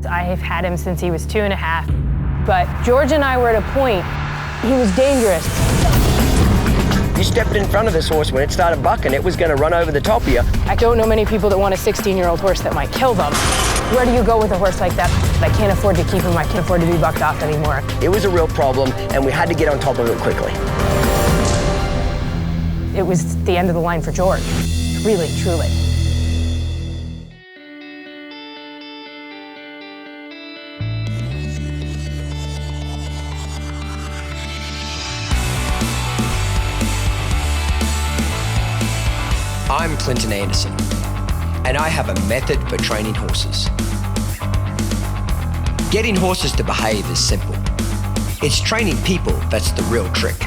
I have had him since he was 2.5, but George and I were at a point, he was dangerous. You stepped in front of this horse when it started bucking, it was going to run over the top of you. I don't know many people that want a 16-year-old horse that might kill them. Where do you go with a horse like that? I can't afford to keep him, I can't afford to be bucked off anymore. It was a real problem, and we had to get on top of it quickly. It was the end of the line for George, really, truly. I'm Clinton Anderson, and I have a method for training horses. Getting horses to behave is simple. It's training people that's the real trick.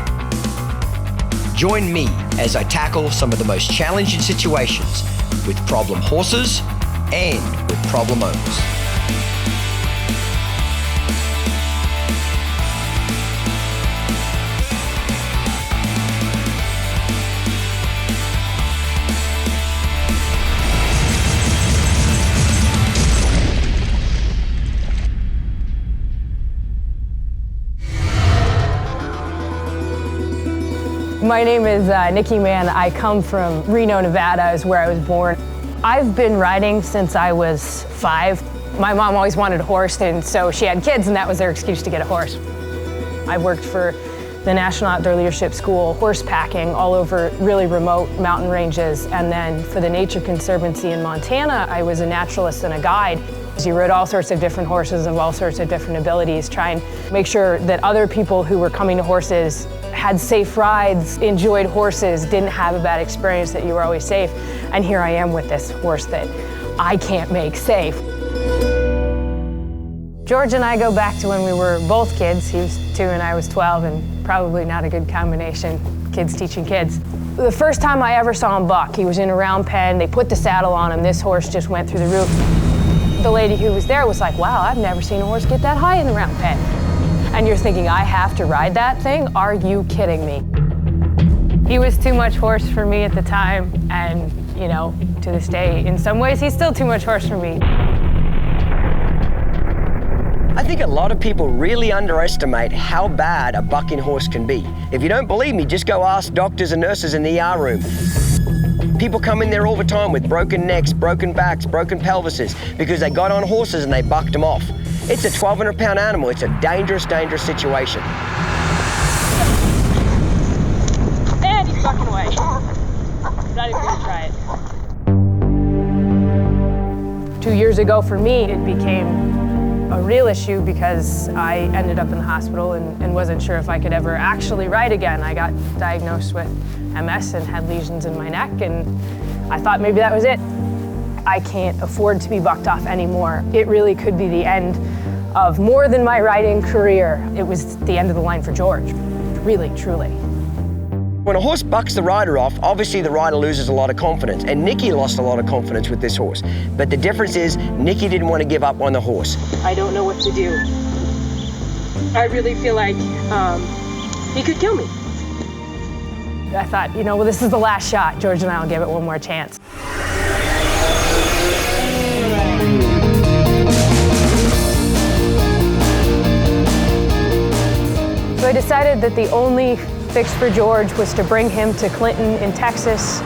Join me as I tackle some of the most challenging situations with problem horses and with problem owners. My name is Nikki Mann. I come from Reno, Nevada, is where I was born. I've been riding since I was 5. My mom always wanted a horse, and so she had kids, and that was their excuse to get a horse. I worked for the National Outdoor Leadership School, horse packing all over really remote mountain ranges, and then for the Nature Conservancy in Montana, I was a naturalist and a guide. You rode all sorts of different horses of all sorts of different abilities, trying to make sure that other people who were coming to horses had safe rides, enjoyed horses, didn't have a bad experience, that you were always safe. And here I am with this horse that I can't make safe. George and I go back to when we were both kids. He was 2 and I was 12, and probably not a good combination, kids teaching kids. The first time I ever saw him buck, he was in a round pen. They put the saddle on him. This horse just went through the roof. The lady who was there was like, wow, I've never seen a horse get that high in the round pen. And you're thinking, I have to ride that thing? Are you kidding me? He was too much horse for me at the time, and, you know, to this day, in some ways, he's still too much horse for me. I think a lot of people really underestimate how bad a bucking horse can be. If you don't believe me, just go ask doctors and nurses in the ER room. People come in there all the time with broken necks, broken backs, broken pelvises, because they got on horses and they bucked them off. It's a 1,200-pound animal. It's a dangerous, dangerous situation. And he's bucking away. Not even gonna try it. 2 years ago for me, it became a real issue because I ended up in the hospital and wasn't sure if I could ever actually ride again. I got diagnosed with MS and had lesions in my neck, and I thought maybe that was it. I can't afford to be bucked off anymore. It really could be the end of more than my riding career. It was the end of the line for George, really, truly. When a horse bucks the rider off, obviously the rider loses a lot of confidence, and Nikki lost a lot of confidence with this horse. But the difference is, Nikki didn't want to give up on the horse. I don't know what to do. I really feel like he could kill me. I thought, you know, well, this is the last shot. George and I will give it one more chance. So I decided that the only fix for George was to bring him to Clinton in Texas.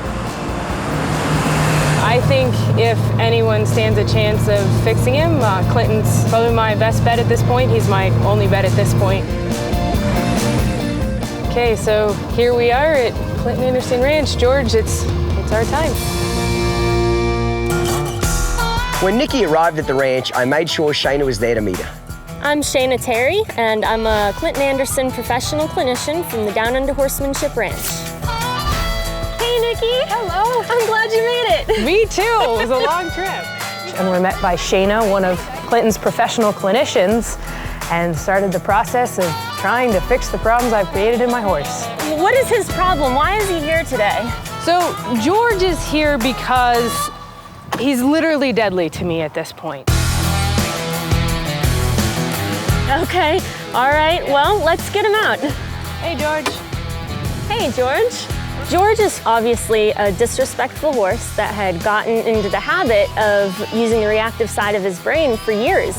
I think if anyone stands a chance of fixing him, Clinton's probably my best bet at this point. He's my only bet at this point. Okay, so here we are at Clinton Anderson Ranch. George, it's our time. When Nikki arrived at the ranch, I made sure Shayna was there to meet her. I'm Shayna Terry, and I'm a Clinton Anderson professional clinician from the Downunder Horsemanship Ranch. Hey, Nikki. Hello. I'm glad you made it. Me too. It was a long trip. And we're met by Shayna, one of Clinton's professional clinicians, and started the process of trying to fix the problems I've created in my horse. What is his problem? Why is he here today? So George is here because he's literally deadly to me at this point. Okay, all right, well, let's get him out. Hey, George. Hey, George. George is obviously a disrespectful horse that had gotten into the habit of using the reactive side of his brain for years.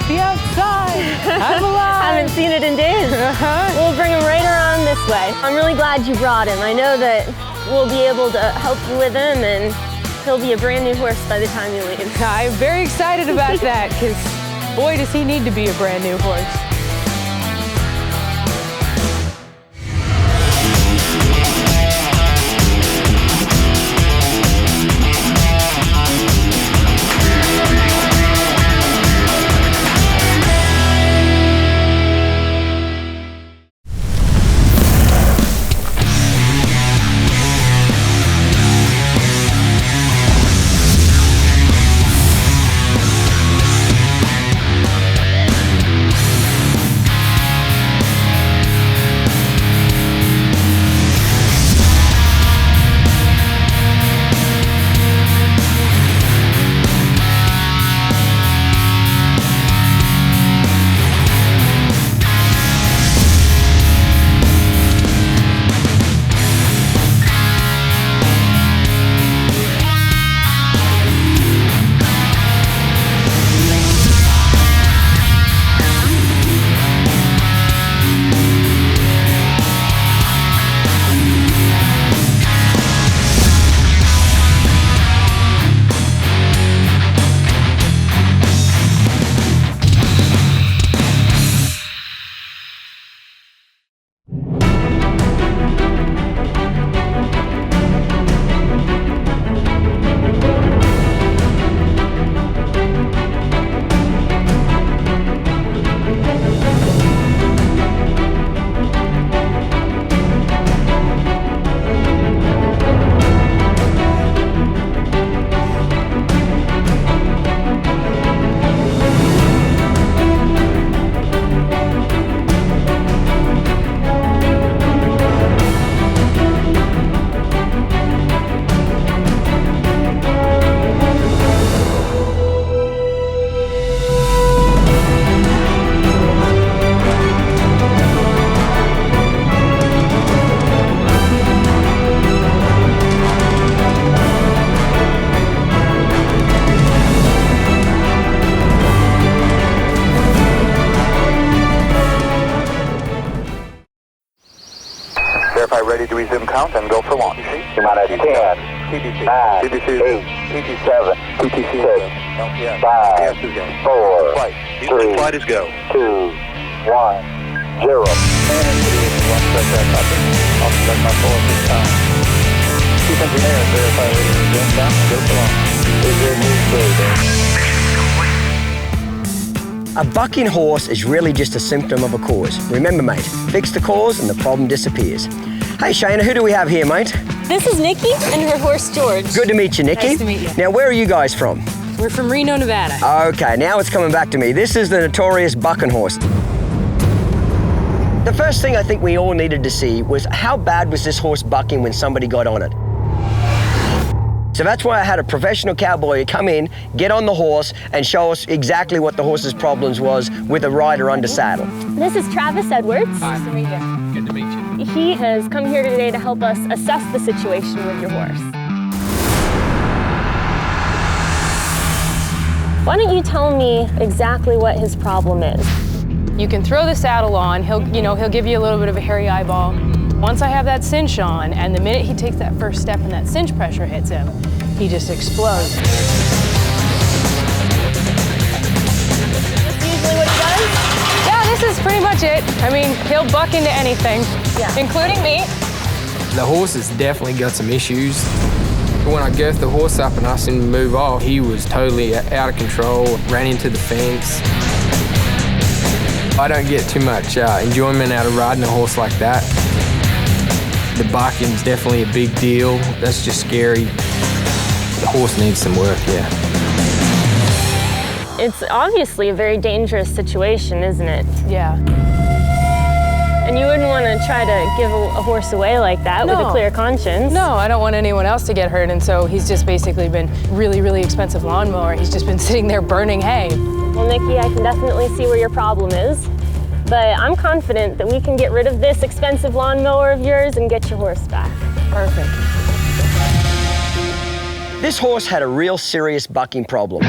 Happy outside. I'm alive. Haven't seen it in days. We'll bring him right around this way. I'm really glad you brought him. I know that we'll be able to help you with him, and he'll be a brand new horse by the time you leave. I'm very excited about that, because boy, does he need to be a brand new horse. Verify ready to resume count and go for launch. Minus 10, TTC, 9, TTC 8, TTC 7, TTC 6, 5, 4, 3, flight is go. 2, 1, 0. Chief engineer, verify ready to resume count and go for launch. Is there news clear? A bucking horse is really just a symptom of a cause. Remember, mate, fix the cause and the problem disappears. Hey, Shayna, who do we have here, mate? This is Nikki and her horse, George. Good to meet you, Nikki. Nice to meet you. Now, where are you guys from? We're from Reno, Nevada. Okay, now it's coming back to me. This is the notorious bucking horse. The first thing I think we all needed to see was how bad was this horse bucking when somebody got on it. So that's why I had a professional cowboy come in, get on the horse, and show us exactly what the horse's problems was with a rider under saddle. This is Travis Edwards. Nice to meet you. Good to meet you. He has come here today to help us assess the situation with your horse. Why don't you tell me exactly what his problem is? You can throw the saddle on, he'll give you a little bit of a hairy eyeball. Once I have that cinch on, and the minute he takes that first step and that cinch pressure hits him, he just explodes. That's usually what he does? Yeah, this is pretty much it. I mean, he'll buck into anything, including me. The horse has definitely got some issues. When I girthed the horse up and asked him to move off, he was totally out of control, ran into the fence. I don't get too much enjoyment out of riding a horse like that. The bucking's definitely a big deal. That's just scary. The horse needs some work, yeah. It's obviously a very dangerous situation, isn't it? Yeah. And you wouldn't want to try to give a horse away like that with a clear conscience. No, I don't want anyone else to get hurt, and so he's just basically been really, really expensive lawnmower. He's just been sitting there burning hay. Well, Nikki, I can definitely see where your problem is, but I'm confident that we can get rid of this expensive lawnmower of yours and get your horse back. Perfect. This horse had a real serious bucking problem.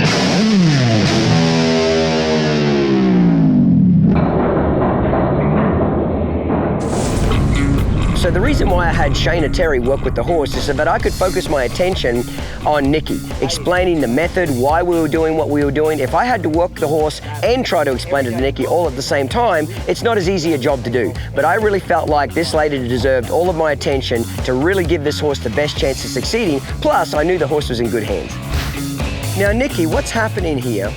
So the reason why I had Shayna Terry work with the horse is so that I could focus my attention on Nikki, explaining the method, why we were doing what we were doing. If I had to work the horse and try to explain it to Nikki all at the same time, it's not as easy a job to do. But I really felt like this lady deserved all of my attention to really give this horse the best chance of succeeding. Plus, I knew the horse was in good hands. Now, Nikki, what's happening here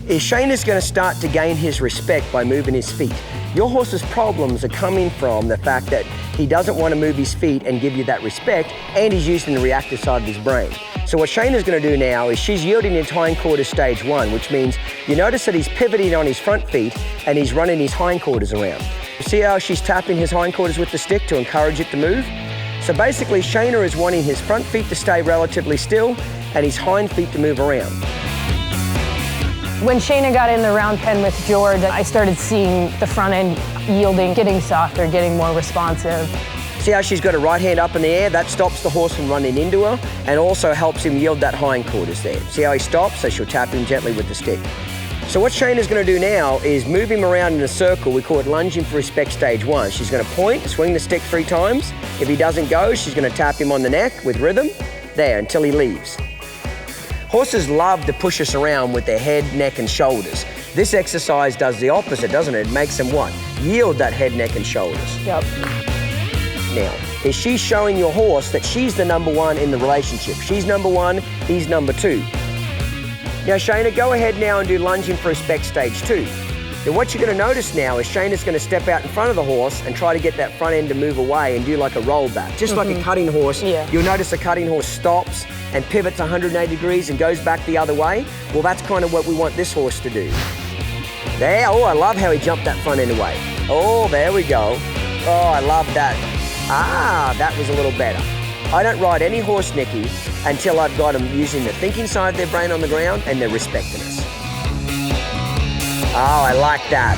is Shayna's going to start to gain his respect by moving his feet. Your horse's problems are coming from the fact that he doesn't want to move his feet and give you that respect, and he's using the reactive side of his brain. So what Shayna's going to do now is she's yielding his hindquarters stage 1, which means you notice that he's pivoting on his front feet and he's running his hindquarters around. See how she's tapping his hindquarters with the stick to encourage it to move? So basically, Shayna is wanting his front feet to stay relatively still and his hind feet to move around. When Shayna got in the round pen with George, I started seeing the front end yielding, getting softer, getting more responsive. See how she's got her right hand up in the air? That stops the horse from running into her and also helps him yield that hindquarters there. See how he stops? So she'll tap him gently with the stick. So what Shayna's going to do now is move him around in a circle. We call it lunging for respect stage 1. She's going to point, swing the stick 3 times. If he doesn't go, she's going to tap him on the neck with rhythm, there, until he leaves. Horses love to push us around with their head, neck, and shoulders. This exercise does the opposite, doesn't it? It makes them what? Yield that head, neck, and shoulders. Yep. Now, is she showing your horse that she's the number 1 in the relationship? She's number 1, he's number 2. Now, Shayna, go ahead now and do lunging for respect stage 2. Then what you're going to notice now is Shayna's going to step out in front of the horse and try to get that front end to move away and do like a rollback. Just like a cutting horse, you'll notice a cutting horse stops and pivots 180 degrees and goes back the other way. Well, that's kind of what we want this horse to do. There, oh, I love how he jumped that front end away. Oh, there we go. Oh, I love that. Ah, that was a little better. I don't ride any horse, Nikki, until I've got them using the thinking side of their brain on the ground and they're respecting us. Oh, I like that.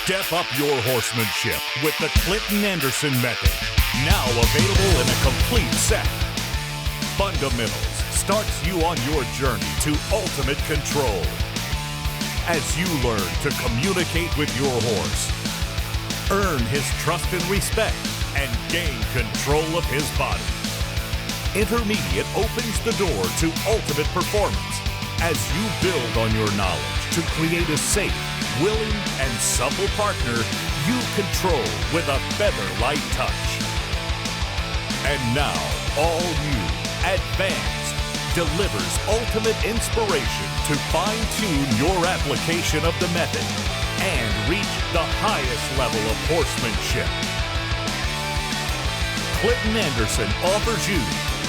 Step up your horsemanship with the Clinton Anderson method. Now available in a complete set. Fundamentals starts you on your journey to ultimate control. As you learn to communicate with your horse, earn his trust and respect, and gain control of his body. Intermediate opens the door to ultimate performance as you build on your knowledge to create a safe, willing, and supple partner you control with a feather-light touch. And now, all new, Advanced, delivers ultimate inspiration to fine-tune your application of the method and reach the highest level of horsemanship. Clinton Anderson offers you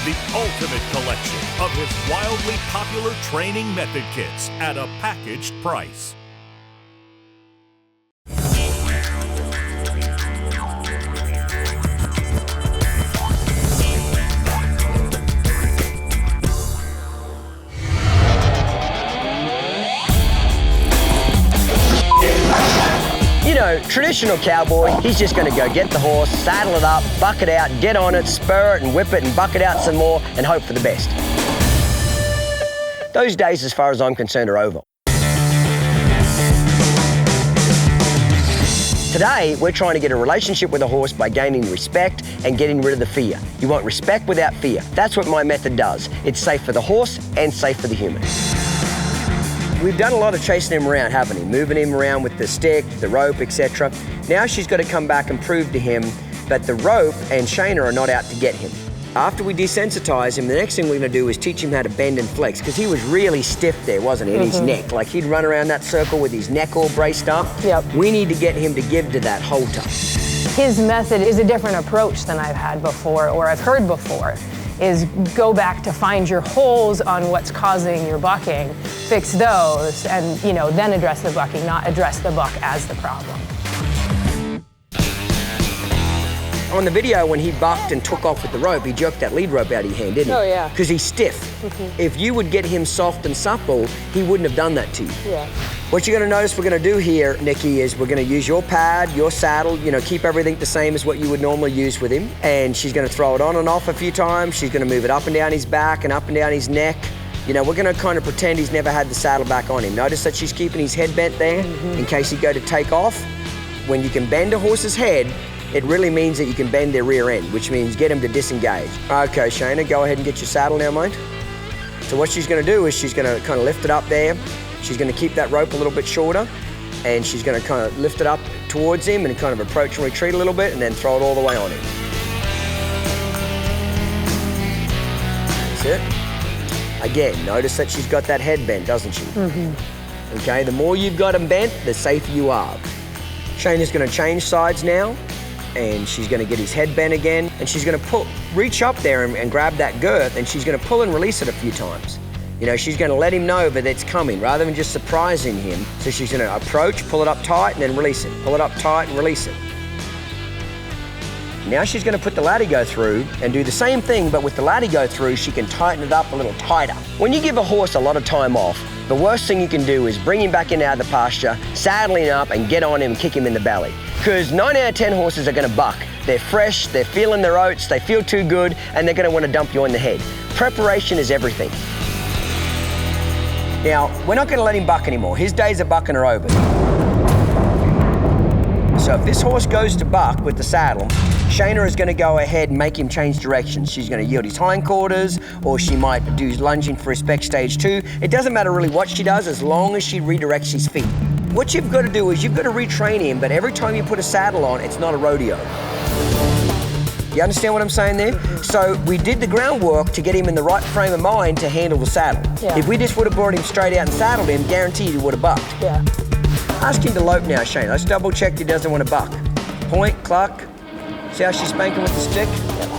the ultimate collection of his wildly popular training method kits at a packaged price. You know, traditional cowboy, he's just going to go get the horse, saddle it up, buck it out, get on it, spur it and whip it and buck it out some more and hope for the best. Those days, as far as I'm concerned, are over. Today, we're trying to get a relationship with a horse by gaining respect and getting rid of the fear. You want respect without fear. That's what my method does. It's safe for the horse and safe for the human. We've done a lot of chasing him around, haven't we? Moving him around with the stick, the rope, etc. Now she's got to come back and prove to him that the rope and Shayna are not out to get him. After we desensitize him, the next thing we're going to do is teach him how to bend and flex, because he was really stiff there, wasn't he, in his neck? Like he'd run around that circle with his neck all braced up. Yep. We need to get him to give to that halter. His method is a different approach than I've had before or I've heard before, is go back to find your holes on what's causing your bucking, fix those, and then address the bucking, not address the buck as the problem. On the video, when he bucked and took off with the rope, he jerked that lead rope out of your hand, didn't he? Oh, yeah. Because he's stiff. If you would get him soft and supple, he wouldn't have done that to you. Yeah. What you're gonna notice we're gonna do here, Nikki, is we're gonna use your pad, your saddle, keep everything the same as what you would normally use with him. And she's gonna throw it on and off a few times. She's gonna move it up and down his back and up and down his neck. We're gonna kind of pretend he's never had the saddle back on him. Notice that she's keeping his head bent there in case he go to take off. When you can bend a horse's head, it really means that you can bend their rear end, which means get him to disengage. Okay, Shayna, go ahead and get your saddle now, mate. So what she's gonna do is she's gonna kind of lift it up there. She's gonna keep that rope a little bit shorter, and she's gonna kind of lift it up towards him and kind of approach and retreat a little bit, and then throw it all the way on him. That's it. Again, notice that she's got that head bent, doesn't she? Okay, the more you've got him bent, the safer you are. Shayna's gonna change sides now, and she's gonna get his head bent again, and she's gonna reach up there and grab that girth, and she's gonna pull and release it a few times. She's gonna let him know that it's coming, rather than just surprising him. So she's gonna approach, pull it up tight, and then release it. Pull it up tight and release it. Now she's gonna put the latigo through and do the same thing, but with the latigo through, she can tighten it up a little tighter. When you give a horse a lot of time off, the worst thing you can do is bring him back in out of the pasture, saddle him up, and get on him and kick him in the belly. Because 9 out of 10 horses are gonna buck. They're fresh, they're feeling their oats, they feel too good, and they're gonna wanna dump you on the head. Preparation is everything. Now, we're not gonna let him buck anymore. His days of bucking are over. So if this horse goes to buck with the saddle, Shayna is gonna go ahead and make him change directions. She's gonna yield his hindquarters, or she might do lunging for respect stage 2. It doesn't matter really what she does, as long as she redirects his feet. What you've got to do is you've got to retrain him, but every time you put a saddle on, it's not a rodeo. You understand what I'm saying there? So we did the groundwork to get him in the right frame of mind to handle the saddle. Yeah. If we just would have brought him straight out and saddled him, guaranteed he would have bucked. Yeah. Ask him to lope now, Shane. Let's double check he doesn't want to buck. Point, cluck. See how she's spanking with the stick?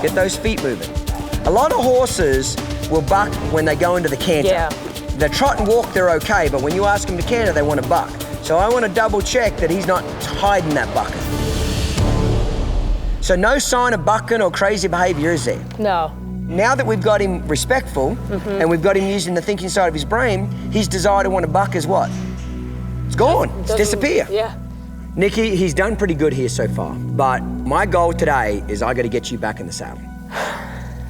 Get those feet moving. A lot of horses will buck when they go into the canter. Yeah. The trot and walk, they're okay, but when you ask them to canter, they want to buck. So I want to double check that he's not hiding that bucking. So no sign of bucking or crazy behavior, is there? No. Now that we've got him respectful and we've got him using the thinking side of his brain, his desire to want to buck is what? It's gone. It's disappeared. Yeah. Nikki, he's done pretty good here so far, but my goal today is I got to get you back in the saddle.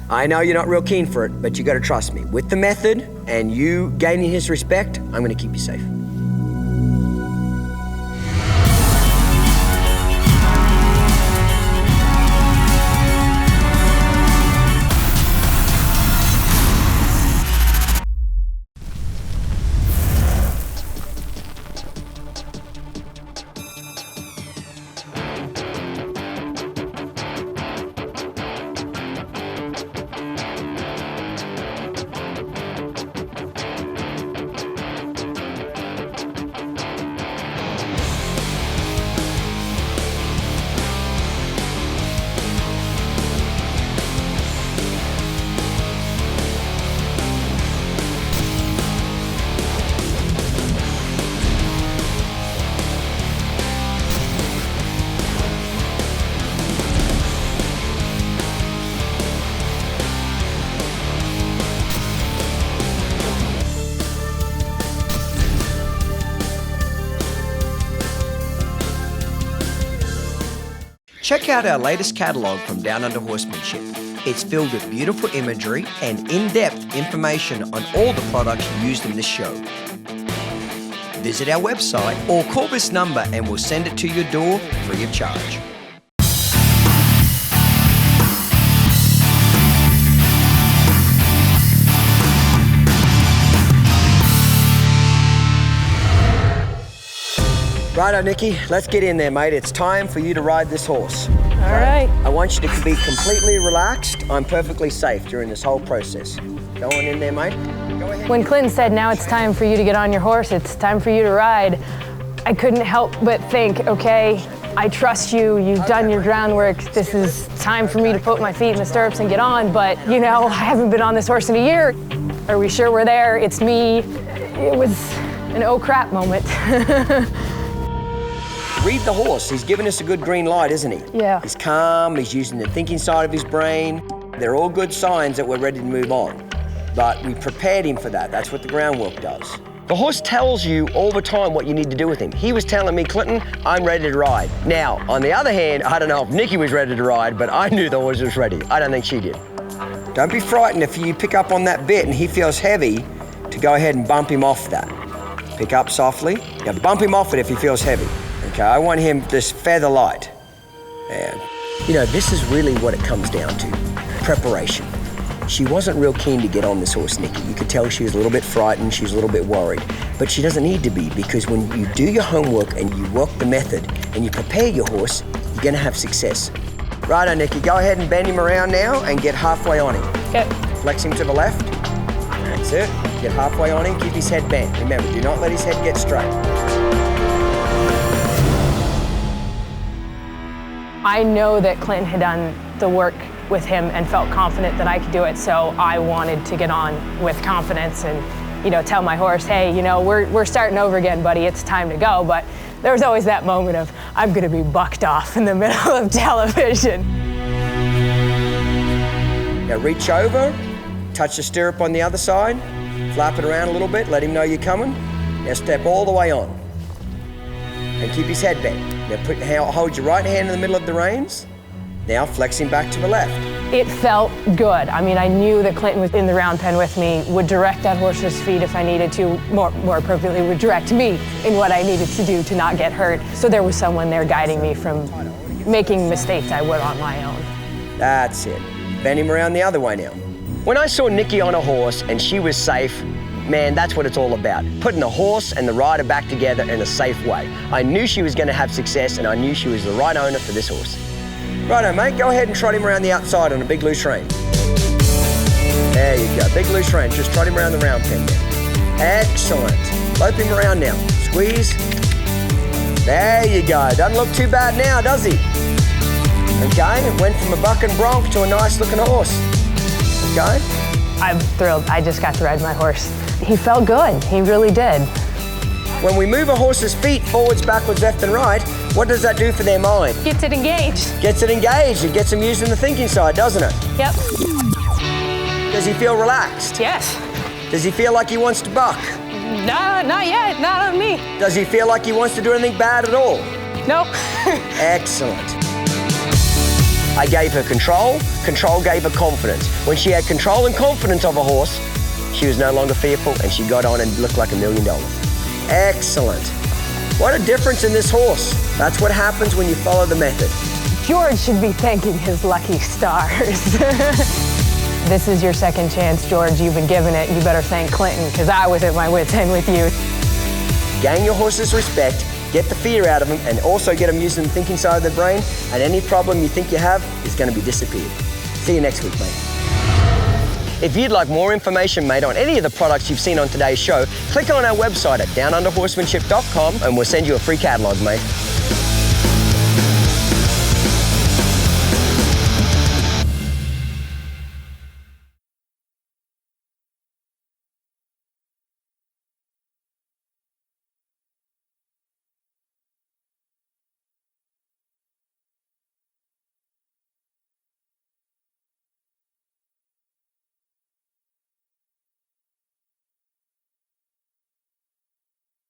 I know you're not real keen for it, but you got to trust me. With the method and you gaining his respect, I'm going to keep you safe. Check out our latest catalogue from Downunder Horsemanship. It's filled with beautiful imagery and in-depth information on all the products used in this show. visit our website or call this number and we'll send it to your door free of charge. Righto, Nikki, let's get in there, mate. It's time for you to ride this horse. All right. I want you to be completely relaxed. I'm perfectly safe during this whole process. Go on in there, mate. Go ahead. When Clinton said, now it's time for you to get on your horse, it's time for you to ride, I couldn't help but think, okay, I trust you, you've done your groundwork, this is time for me to put my feet in the stirrups and get on, but you know, I haven't been on this horse in a year. Are we sure we're there? It's me. It was an oh crap moment. Read the horse. He's giving us a good green light, isn't he? Yeah. He's calm, he's using the thinking side of his brain. They're all good signs that we're ready to move on. But we prepared him for that. That's what the groundwork does. The horse tells you all the time what you need to do with him. He was telling me, Clinton, I'm ready to ride. Now, on the other hand, I don't know if Nikki was ready to ride, but I knew the horse was ready. I don't think she did. Don't be frightened if you pick up on that bit and he feels heavy to go ahead and bump him off that. Pick up softly. Yeah, bump him off it if he feels heavy. Okay, I want him this feather light. And, you know, this is really what it comes down to, preparation. She wasn't real keen to get on this horse, Nikki. You could tell she was a little bit frightened, she was a little bit worried. But she doesn't need to be, because when you do your homework and you work the method and you prepare your horse, you're gonna have success. Righto, Nikki, go ahead and bend him around now and get halfway on him. Okay. Flex him to the left. That's it. Get halfway on him, keep his head bent. Remember, do not let his head get straight. I know that Clinton had done the work with him and felt confident that I could do it, so I wanted to get on with confidence and, you know, tell my horse, hey, you know, we're starting over again, buddy, it's time to go. But there was always that moment of, I'm gonna be bucked off in the middle of television. Now reach over, touch the stirrup on the other side, flap it around a little bit, let him know you're coming. Now step all the way on and keep his head bent. Now hold your right hand in the middle of the reins. Now flex him back to the left. It felt good. I mean, I knew that Clinton was in the round pen with me, would direct that horse's feet if I needed to, more appropriately would direct me in what I needed to do to not get hurt. So there was someone there guiding me from making mistakes I would on my own. That's it. Bend him around the other way now. When I saw Nikki on a horse and she was safe, man, that's what it's all about. Putting the horse and the rider back together in a safe way. I knew she was going to have success and I knew she was the right owner for this horse. Righto, mate, go ahead and trot him around the outside on a big loose rein. There you go, big loose rein. Just trot him around the round pen there. Excellent. Lope him around now. Squeeze. There you go. Doesn't look too bad now, does he? Okay, it went from a buck and bronc to a nice looking horse. Okay? I'm thrilled. I just got to ride my horse. He felt good. He really did. When we move a horse's feet forwards, backwards, left and right, what does that do for their mind? Gets it engaged. Gets it engaged. It gets them using the thinking side, doesn't it? Yep. Does he feel relaxed? Yes. Does he feel like he wants to buck? No, not yet. Not on me. Does he feel like he wants to do anything bad at all? Nope. Excellent. I gave her control. Control gave her confidence. When she had control and confidence of a horse, she was no longer fearful and she got on and looked like $1 million. Excellent. What a difference in this horse. That's what happens when you follow the method. George should be thanking his lucky stars. This is your second chance, George. You've been given it. You better thank Clinton, because I was at my wit's end with you. Gain your horse's respect, get the fear out of them, and also get them using the thinking side of their brain, and any problem you think you have is going to be disappeared. See you next week, mate. If you'd like more information, mate, on any of the products you've seen on today's show, click on our website at downunderhorsemanship.com and we'll send you a free catalog, mate.